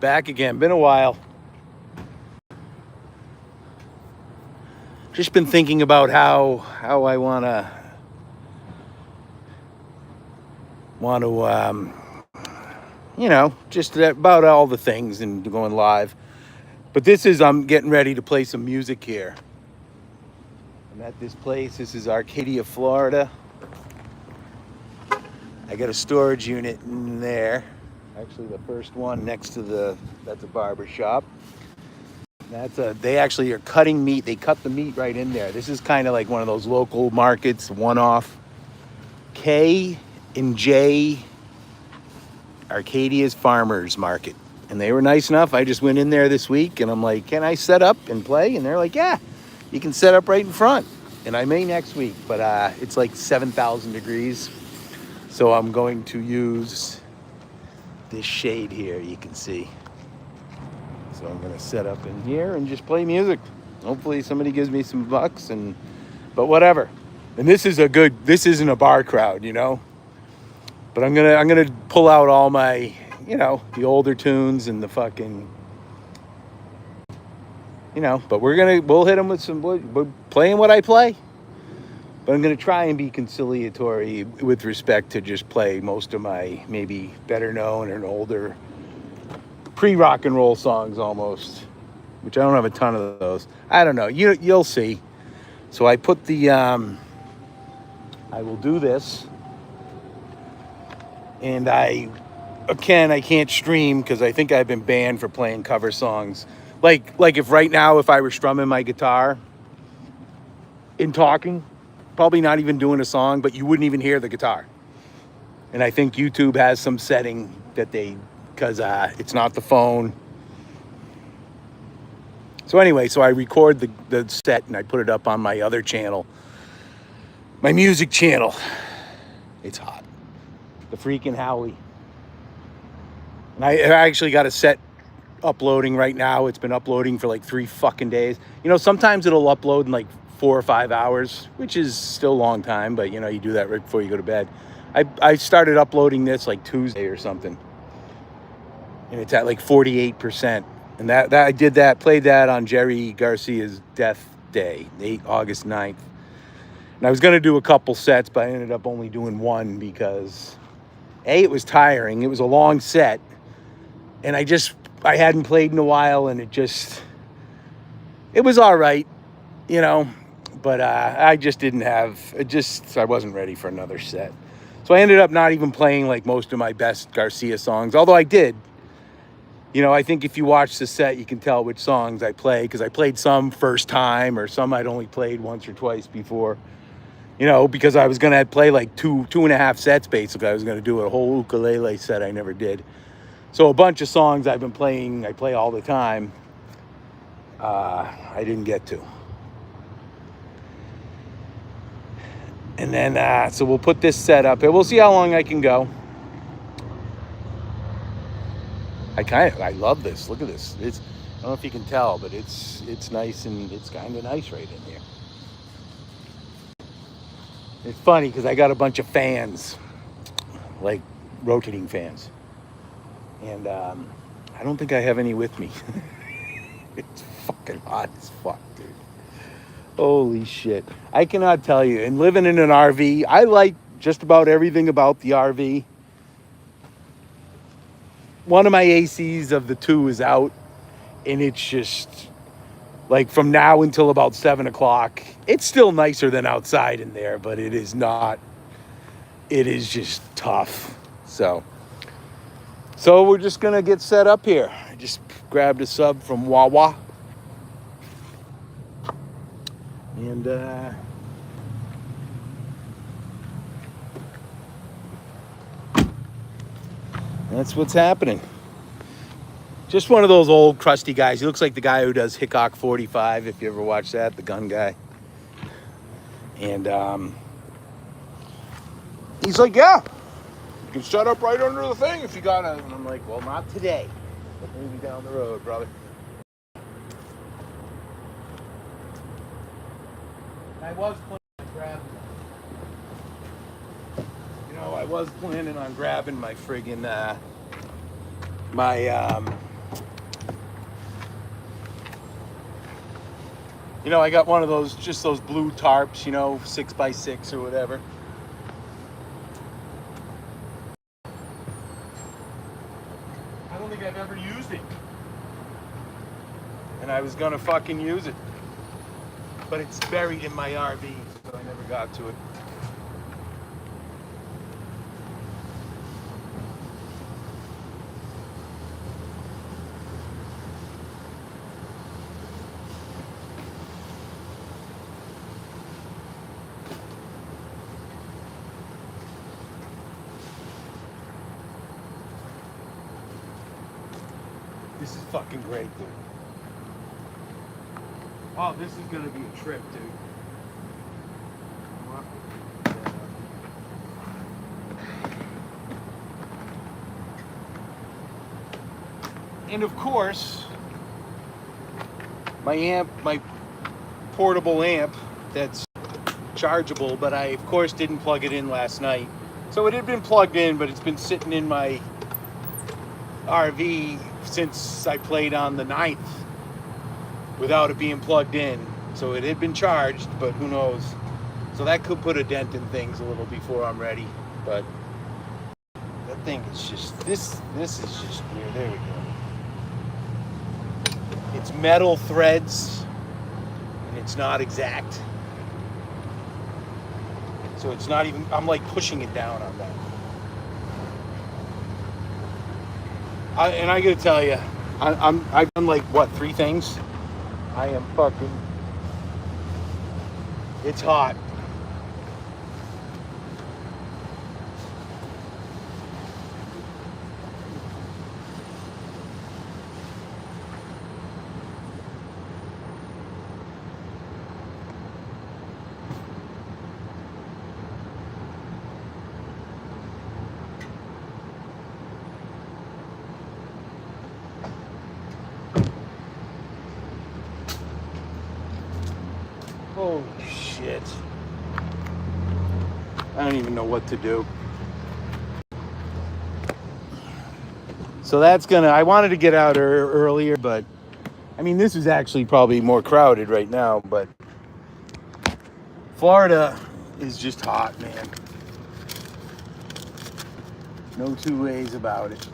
Back again. Been a while. Just been thinking about how I want to just about all the things and going live. But I'm getting ready to play some music here. I'm at this place. This is Arcadia, Florida. I got a storage unit in there. Actually, the first one next to that's a barber shop. They actually are cutting meat. They cut the meat right in there. This is kind of like one of those local markets, one-off. K and J Arcadia's Farmers Market. And they were nice enough. I just went in there this week and I'm like, can I set up and play? And they're like, yeah, you can set up right in front. And I may next week, but it's like 7,000 degrees. So I'm going to use this shade here, you can see. So I'm gonna set up in here and just play music. Hopefully somebody gives me some bucks, but whatever. And this isn't a bar crowd, But I'm gonna pull out all my, the older tunes and the fucking, but we'll hit them with we're playing what I play. But I'm gonna try and be conciliatory with respect to just play most of my maybe better known and older pre-rock and roll songs almost, which I don't have a ton of those. I don't know. You'll see. So I put I will do this, and I can't stream because I think I've been banned for playing cover songs. Like if right now, if I were strumming my guitar and talking, probably not even doing a song, but you wouldn't even hear the guitar. And I think YouTube has some setting that because it's not the phone. So anyway, I record the set and I put it up on my other channel, my music channel. It's hot. The freaking Howie. And I actually got a set uploading right now. It's been uploading for like 3 fucking days. Sometimes it'll upload in like 4 or 5 hours, which is still a long time, but you do that right before you go to bed. I started uploading this like Tuesday or something. And it's at like 48%. And that I played that on Jerry Garcia's death day, August 9th. And I was going to do a couple sets, but I ended up only doing one because it was tiring. It was a long set. And I hadn't played in a while, and it was all right, but I just I wasn't ready for another set. So I ended up not even playing like most of my best Garcia songs, although I did. I think if you watch the set, you can tell which songs I play, because I played some first time or some I'd only played once or twice before, because I was going to play like two and a half sets, basically. I was going to do a whole ukulele set. I never did. So a bunch of songs I've been playing, I play all the time, I didn't get to. And then, so we'll put this set up and we'll see how long I can go. I love this. Look at this. I don't know if you can tell, but it's nice, and it's kind of nice right in here. It's funny because I got a bunch of fans, like rotating fans. And I don't think I have any with me. It's fucking hot as fuck, dude. Holy shit. I cannot tell you. And living in an RV, I like just about everything about the RV. One of my ACs of the two is out, and it's just like from now until about 7 o'clock. It's still nicer than outside in there, but it is just tough. So we're just gonna get set up here. I just grabbed a sub from Wawa. And that's what's happening. Just one of those old crusty guys. He looks like the guy who does Hickok 45, if you ever watch that, the gun guy. And he's like, yeah, you can set up right under the thing if you got it. And I'm like, well, not today, but maybe down the road, brother. I was planning on grabbing my friggin' my You know, I got one of those, just those blue tarps, you know, 6x6 or whatever. I don't think I've ever used it. And I was gonna fucking use it. But it's buried in my RV, so I never got to it. This is fucking great, dude. Oh, this is gonna be a trip, dude. And of course, my portable amp that's chargeable, but I of course didn't plug it in last night. So it had been plugged in, but it's been sitting in my RV since I played on the 9th without it being plugged in. So it had been charged, but who knows. So that could put a dent in things a little before I'm ready. But that thing is just, this is just weird. There we go. It's metal threads, and it's not exact. So it's not even, I'm like pushing it down on that. And I gotta tell you, I've done like, what, 3 things? I am fucking, it's hot. Holy shit. I don't even know what to do. So that's gonna, I wanted to get out earlier, but I mean, this is actually probably more crowded right now, but Florida is just hot, man. No two ways about it.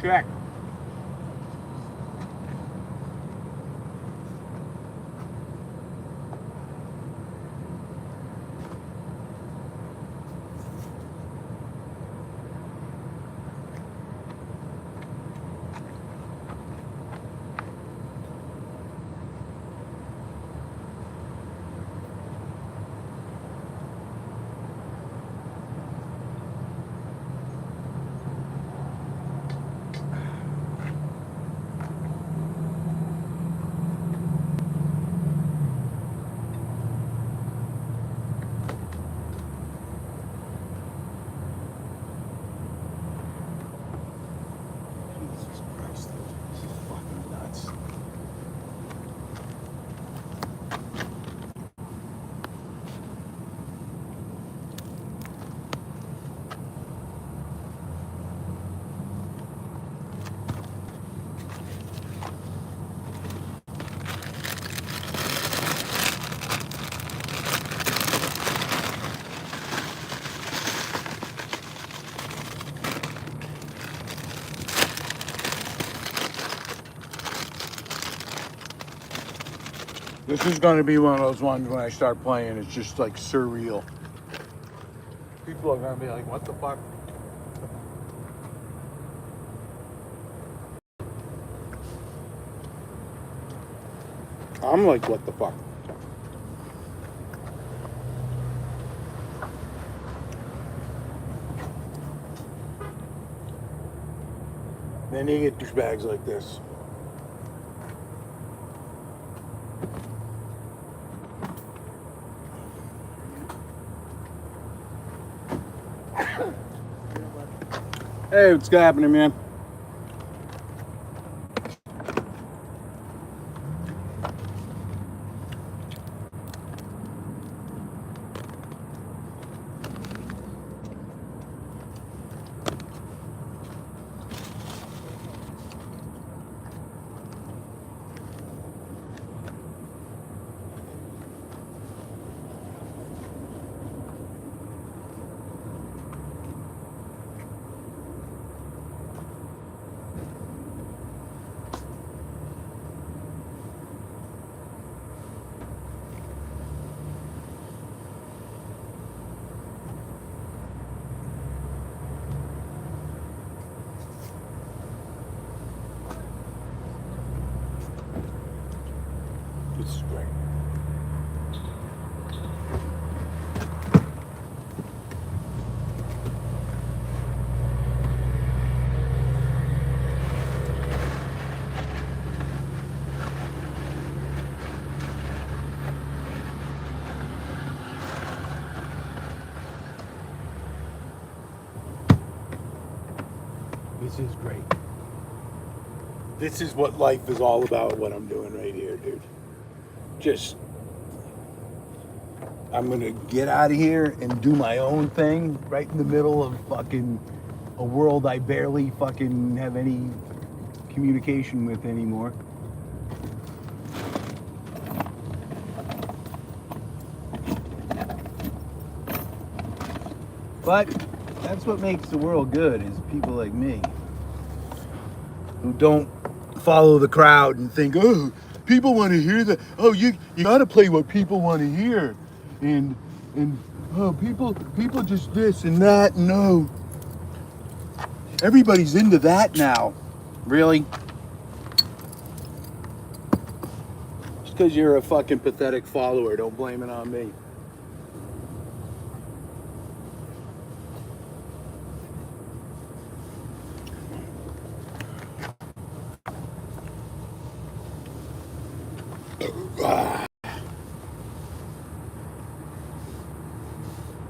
Check. Jesus Christ, this is fucking nuts. This is going to be one of those ones when I start playing, it's just like surreal. People are gonna be like, what the fuck? I'm like, what the fuck? Then you get douchebags like this. Hey, what's happening, man? This is great. This is great. This is what life is all about, what I'm doing right here, dude. Just, I'm gonna get out of here and do my own thing right in the middle of fucking a world I barely fucking have any communication with anymore. But that's what makes the world good, is people like me who don't follow the crowd and think, oh, people want to hear that. Oh, you gotta play what people want to hear, and oh, people just this and that. No, everybody's into that now. Really? Just because you're a fucking pathetic follower, don't blame it on me.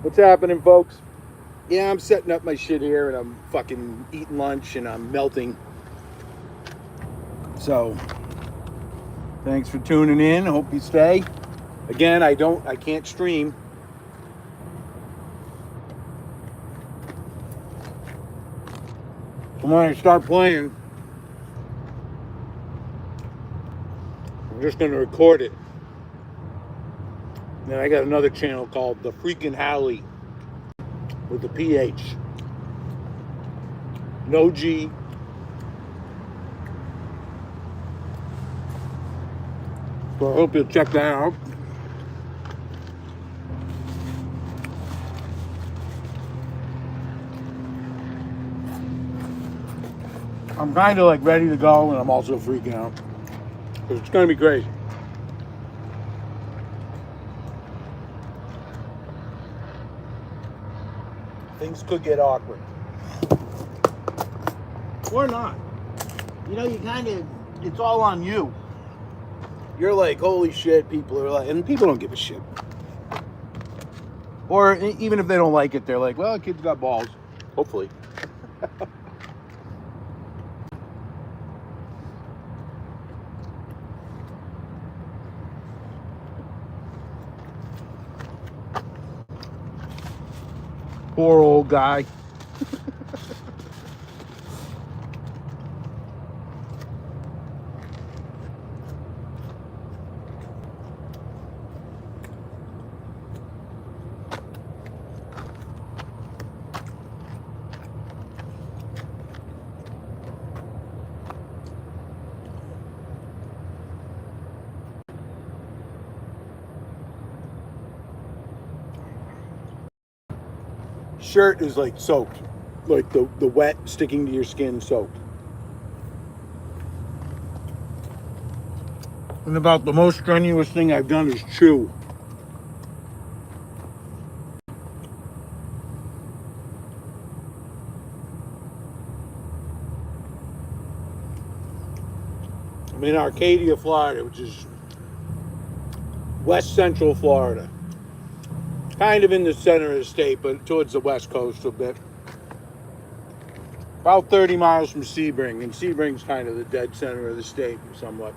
What's happening, folks? Yeah, I'm setting up my shit here and I'm fucking eating lunch and I'm melting. So, thanks for tuning in. Hope you stay. Again, I can't stream. So when I start playing, I'm just gonna record it. Then I got another channel called The Freaking Howley with the PH. No G. So I hope you'll check that out. I'm kind of like ready to go, and I'm also freaking out because it's gonna be crazy. Things could get awkward. Or not. You know, it's all on you. You're like, holy shit, people are like, and people don't give a shit. Or even if they don't like it, they're like, well, the kid's got balls. Hopefully. Poor old guy. shirt is like soaked, like the wet sticking to your skin soaked. And about the most strenuous thing I've done is chew. I'm in Arcadia, Florida, which is west central Florida. Kind of in the center of the state, but towards the west coast a bit. About 30 miles from Sebring, and Sebring's kind of the dead center of the state, somewhat.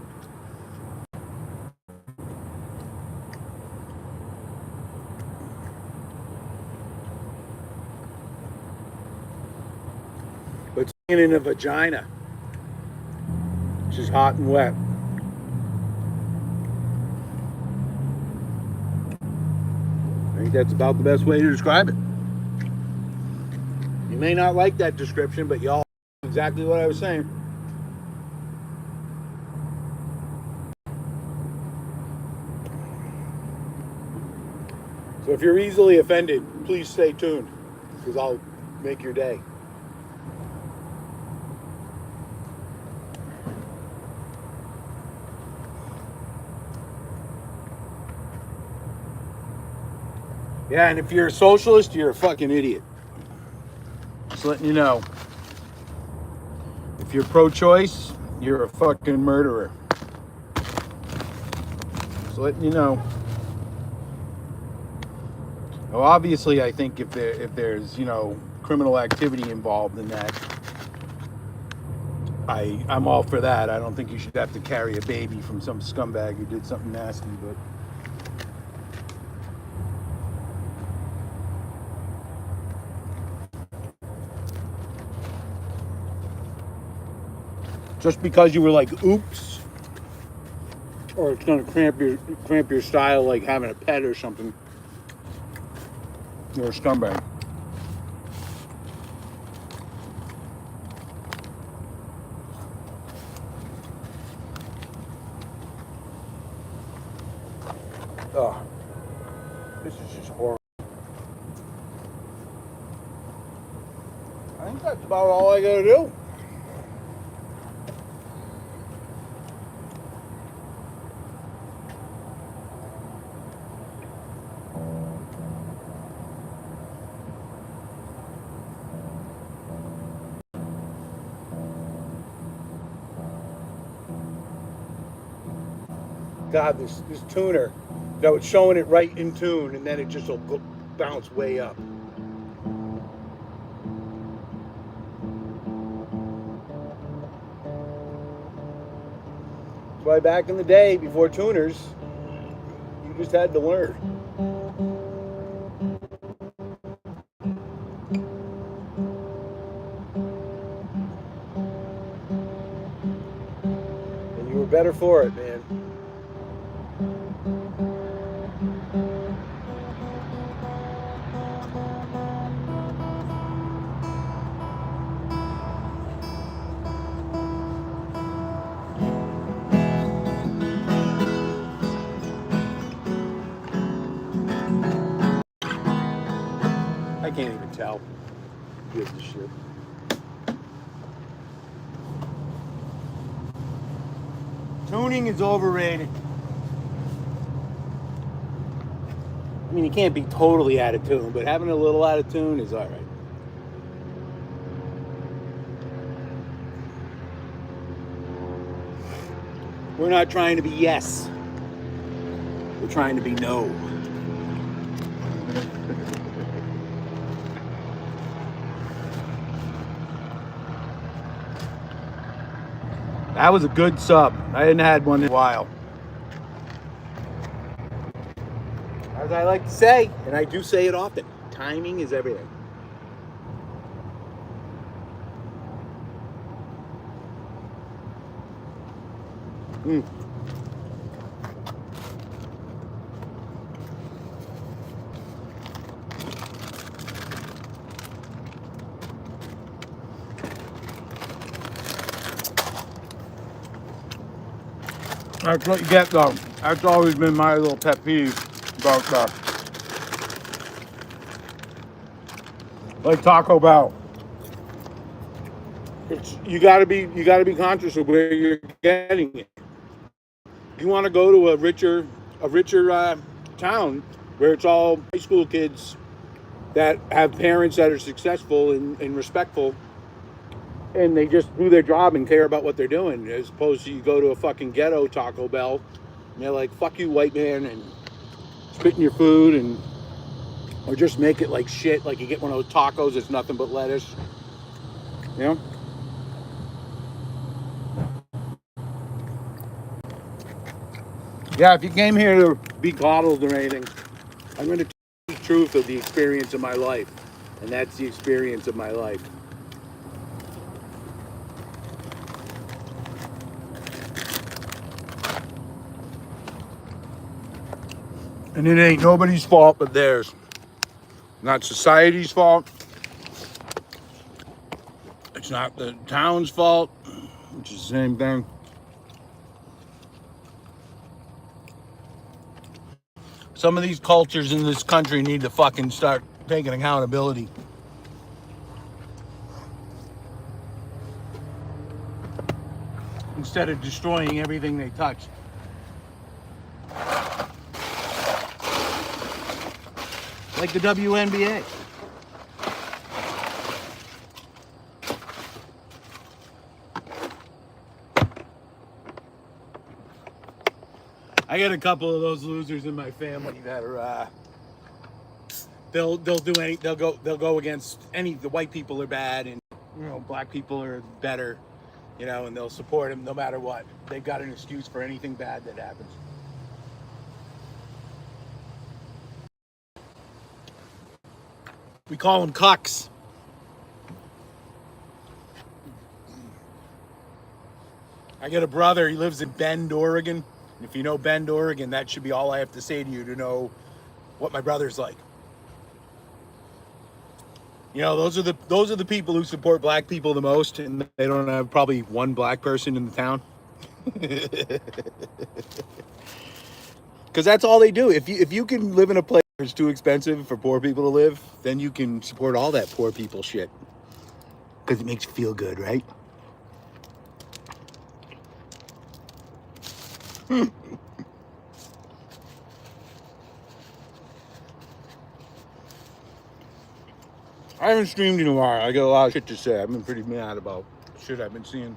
But staying in a vagina, which is hot and wet. I think that's about the best way to describe it. You may not like that description, but y'all know exactly what I was saying. So if you're easily offended, please stay tuned, because I'll make your day. Yeah, and if you're a socialist, you're a fucking idiot. Just letting you know. If you're pro-choice, you're a fucking murderer. Just letting you know. Well, obviously, I think if there's criminal activity involved in that, I'm all for that. I don't think you should have to carry a baby from some scumbag who did something nasty, but. Just because you were like, oops, or it's gonna cramp your style like having a pet or something, you're a scumbag. Oh, this is just horrible. I think that's about all I gotta do. God, this tuner, it's showing it right in tune, and then it just will bounce way up. That's why back in the day, before tuners, you just had to learn. And you were better for it, man. I can't even tell. Who gives a shit? Tuning is overrated. I mean, you can't be totally out of tune, but having a little out of tune is all right. We're not trying to be yes. We're trying to be no. That was a good sub. I hadn't had one in a while. As I like to say, and I do say it often, timing is everything. That's what you get, though. That's always been my little pet peeve about like Taco Bell. You gotta be conscious of where you're getting it. You want to go to a richer town where it's all high school kids that have parents that are successful and respectful, and they just do their job and care about what they're doing, as opposed to you go to a fucking ghetto Taco Bell and they're like, fuck you, white man, and spit in your food, and or just make it like shit, like you get one of those tacos that's nothing but lettuce, you know. Yeah, if you came here to be coddled or anything, I'm going to tell you the truth of the experience of my life, and that's the experience of my life. And it ain't nobody's fault but theirs. Not society's fault. It's not the town's fault, which is the same thing. Some of these cultures in this country need to fucking start taking accountability. Instead of destroying everything they touch. Like the WNBA. I got a couple of those losers in my family that are they'll go against any. The white people are bad, and black people are better, and they'll support them no matter what. They've got an excuse for anything bad that happens. We call them cucks. I got a brother. He lives in Bend, Oregon. If you know Bend, Oregon, that should be all I have to say to you to know what my brother's like. Those are the people who support black people the most, and they don't have probably one black person in the town. Because that's all they do. If you can live in a place where it's too expensive for poor people to live, then you can support all that poor people shit. Because it makes you feel good, right? I haven't streamed in a while. I got a lot of shit to say. I've been pretty mad about shit I've been seeing.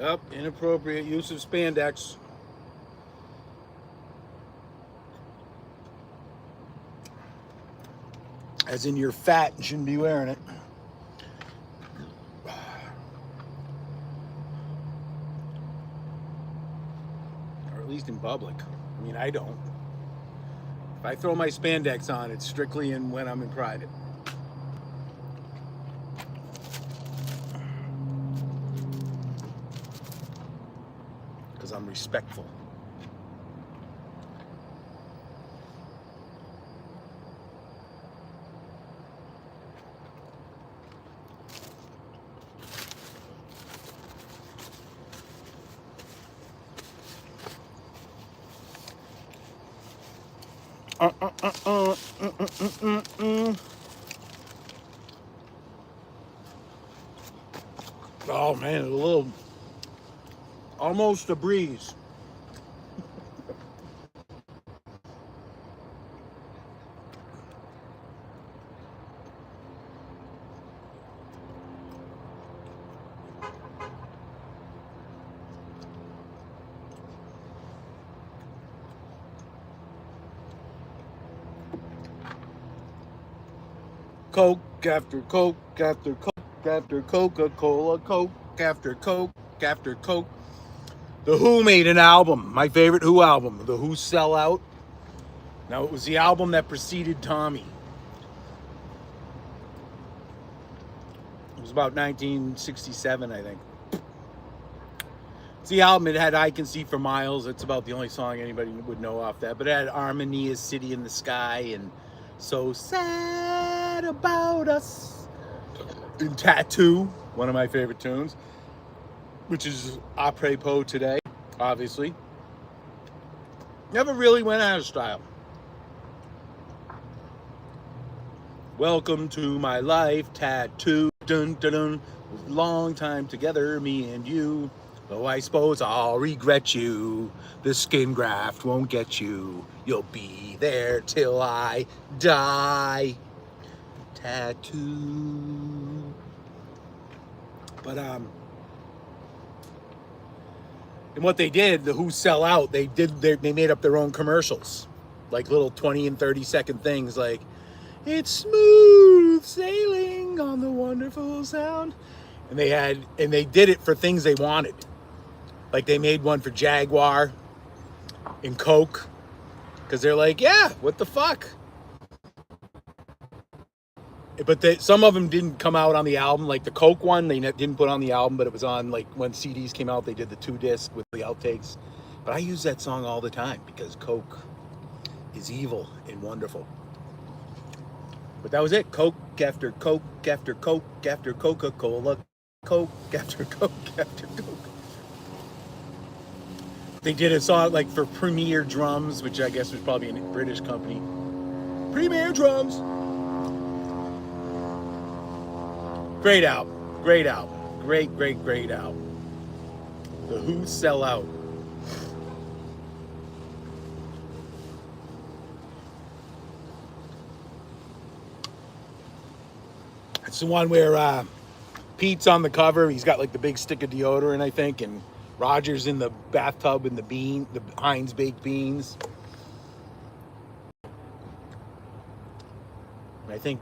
Yep, inappropriate use of spandex. As in you're fat and shouldn't be wearing it. Or at least in public. I mean, I don't. If I throw my spandex on, it's strictly when I'm in private. Because I'm respectful. Oh man, almost a breeze. Coke after Coke after Coke after Coca-Cola, Coke after Coke after Coke. The Who made an album, my favorite Who album, The Who Sell Out. Now, it was the album that preceded Tommy. It was about 1967, I think. It's the album. It had I Can See for Miles. It's about the only song anybody would know off that. But it had Armenia's City in the Sky and So Sad About Us. And Tattoo, one of my favorite tunes, which is apropos today, obviously. Never really went out of style. Welcome to my life, Tattoo. Dun, dun, dun. Long time together, me and you. Though I suppose I'll regret you. The skin graft won't get you. You'll be there till I die. Tattoo. But and what they did, the Who Sell Out, they made up their own commercials, like little 20 and 30-second things, like it's smooth sailing on the wonderful sound, and they did it for things they wanted. Like they made one for Jaguar and Coke, because they're like, yeah, what the fuck? But some of them didn't come out on the album. Like the Coke one, they didn't put on the album, but it was on, like, when CDs came out, they did the 2-disc with the outtakes. But I use that song all the time because Coke is evil and wonderful. But that was it. Coke after Coke after Coke after Coca-Cola. Coke after Coke after Coke. They did a song like for Premier Drums, which I guess was probably a British company. Premier Drums. Great album. Great album. Great, great, great album. The Who Sell Out. It's the one where Pete's on the cover. He's got like the big stick of deodorant, I think, and Roger's in the bathtub in the Heinz baked beans. I think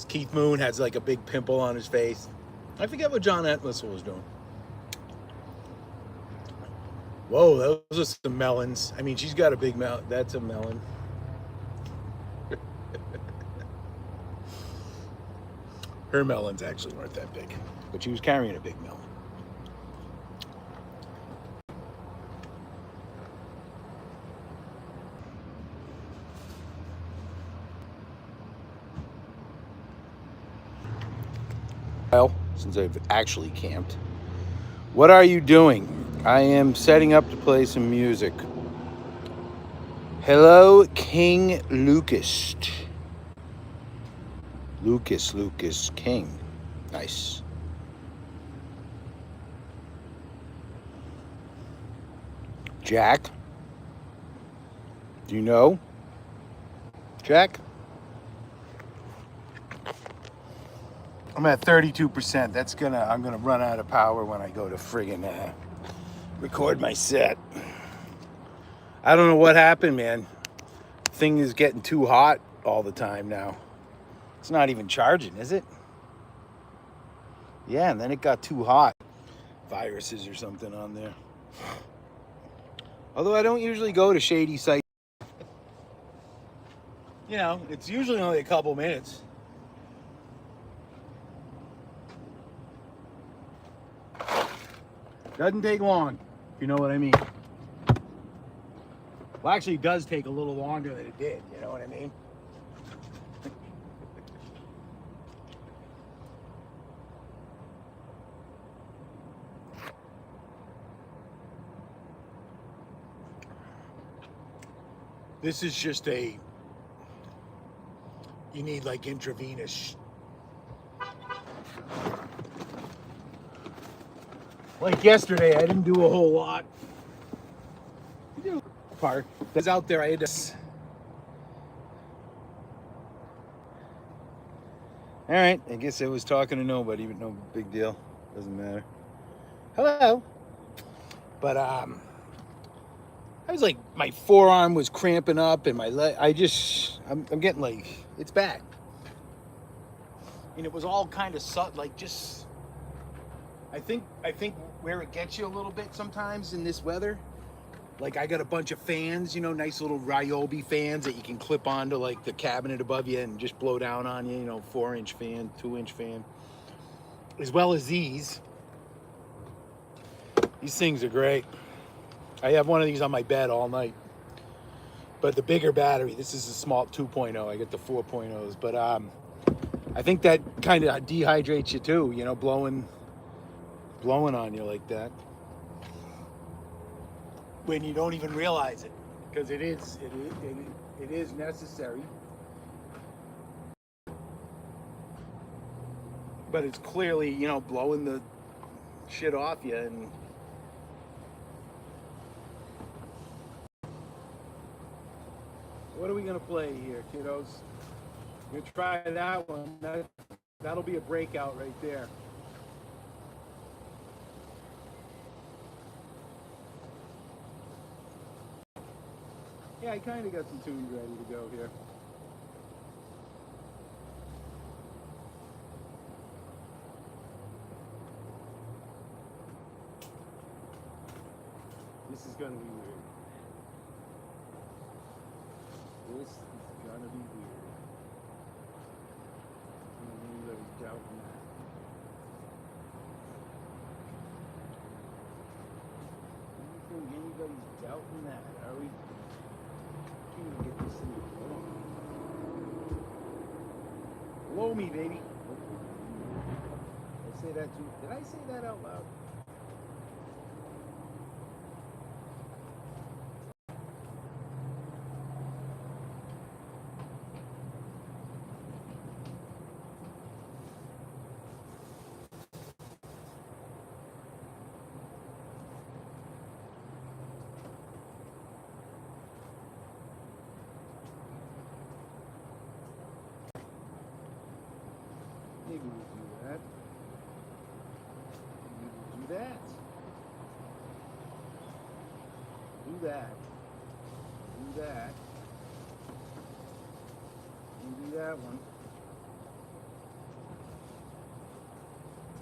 Keith Moon has like a big pimple on his face. I forget what John Entwistle was doing. Whoa, those are some melons. I mean, she's got a big melon. That's a melon. Her melons actually weren't that big, but she was carrying a big melon. Well, since I've actually camped. What are you doing? I am setting up to play some music. Hello, King Lucas. Lucas King. Nice. Jack? Do you know? Jack? I'm at 32%. I'm gonna run out of power when I go to friggin' record my set. I don't know what happened, man. Thing is getting too hot all the time now. It's not even charging, is it? Yeah, and then it got too hot. Viruses or something on there. Although I don't usually go to shady sites. You know, it's usually only a couple minutes. Doesn't take long, if you know what I mean. Well, actually, it does take a little longer than it did, you know what I mean? This is just you need like intravenous. Like yesterday, I didn't do a whole lot. Part that's out there, I had to. All right, I guess I was talking to nobody, but no big deal. Doesn't matter. Hello. But I was like, my forearm was cramping up, and my leg. I'm getting like, it's bad. and it was all kind of like just. I think where it gets you a little bit sometimes in this weather. Like I got a bunch of fans, you know, nice little Ryobi fans that you can clip onto like the cabinet above you and just blow down on you, you know, 4-inch fan, 2-inch fan. As well as these. These things are great. I have one of these on my bed all night. But the bigger battery, this is a small 2.0. I get the 4.0s, but I think that kind of dehydrates you too, you know, blowing on you like that. When you don't even realize it, because it is necessary. But it's clearly, you know, blowing the shit off you. And what are we gonna play here, kiddos? We're gonna try that one. That'll be a breakout right there. Yeah, I kind of got some tunes ready to go here. This is gonna be weird. This is gonna be weird. Anybody's doubting that. I don't think anybody's doubting that, are we? Can't even get this thing to blow. Blow me, baby. I say that too. Did I say that out loud? Maybe we'll do that. Maybe we'll do that. Do that. Do that. And do that one.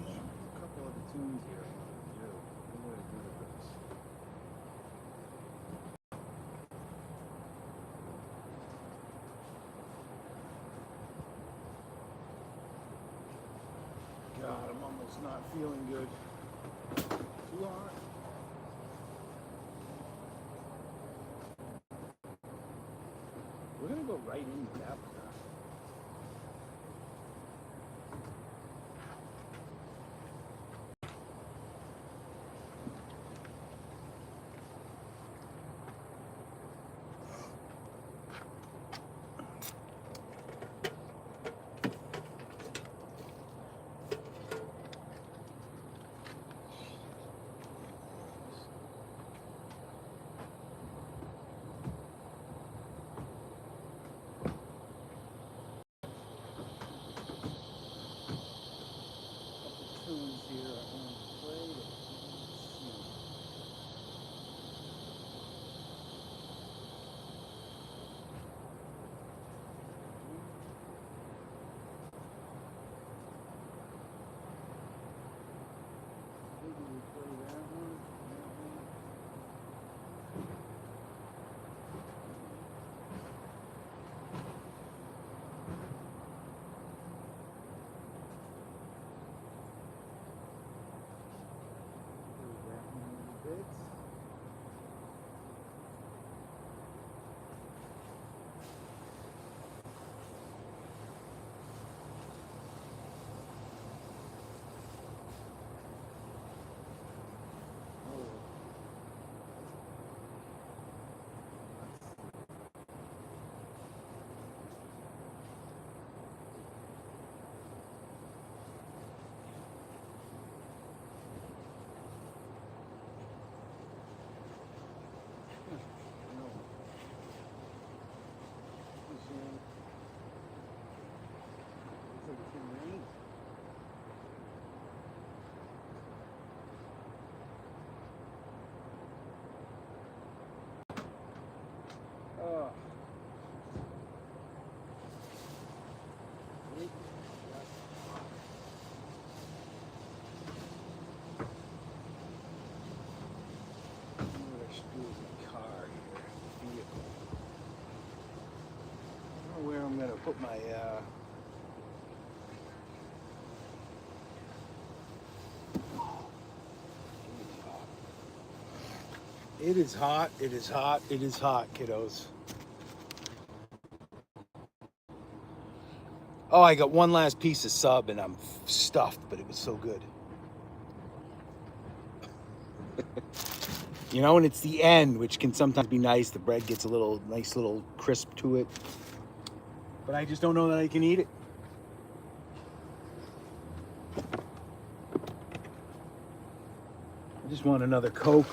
Damn, there's a couple other tunes here I want to do. What do I do with this? God, I'm almost not feeling good. Too hot. We're gonna go right into that one. put my it is hot. It is hot. It is hot, kiddos. Oh, I got one last piece of sub and I'm stuffed, but it was so good. You know, and it's the end, which can sometimes be nice. The bread gets a little nice little crisp to it. But I just don't know that I can eat it. I just want another Coke.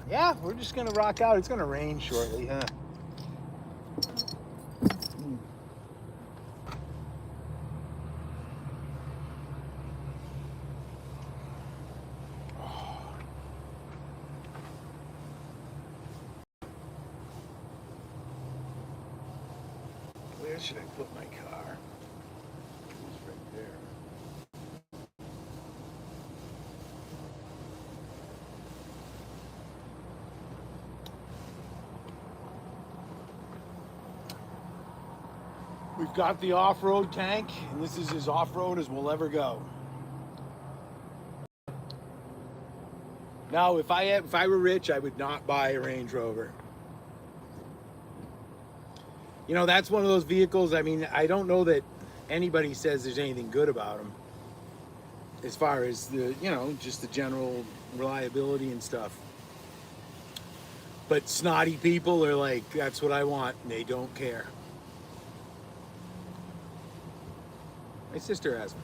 Yeah, we're just gonna rock out. It's gonna rain shortly, huh? Where should I put my car? It's right there. We've got the off-road tank, and this is as off-road as we'll ever go. Now, if I were rich, I would not buy a Range Rover. You know, that's one of those vehicles. I mean, I don't know that anybody says there's anything good about them, as far as the, you know, just the general reliability and stuff. But snotty people are like, that's what I want, and they don't care. My sister has one.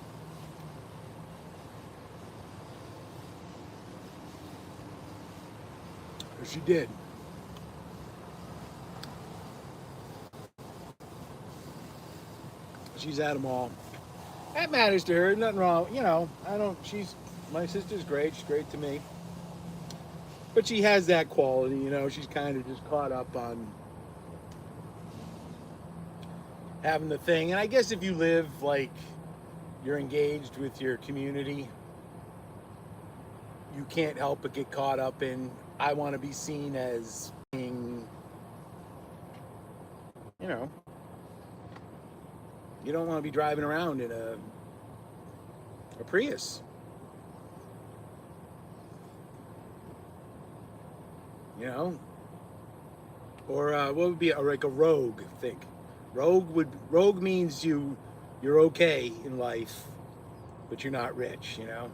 Or she did. She's at them all. That matters to her. Nothing wrong. You know, my sister's great. She's great to me. But she has that quality, you know. She's kind of just caught up on having the thing. And I guess if you live like you're engaged with your community, you can't help but get caught up in, I want to be seen as being, you know, you don't want to be driving around in a Prius. You know, or what would be like a Rogue? Think Rogue means you're okay in life, but you're not rich. You know,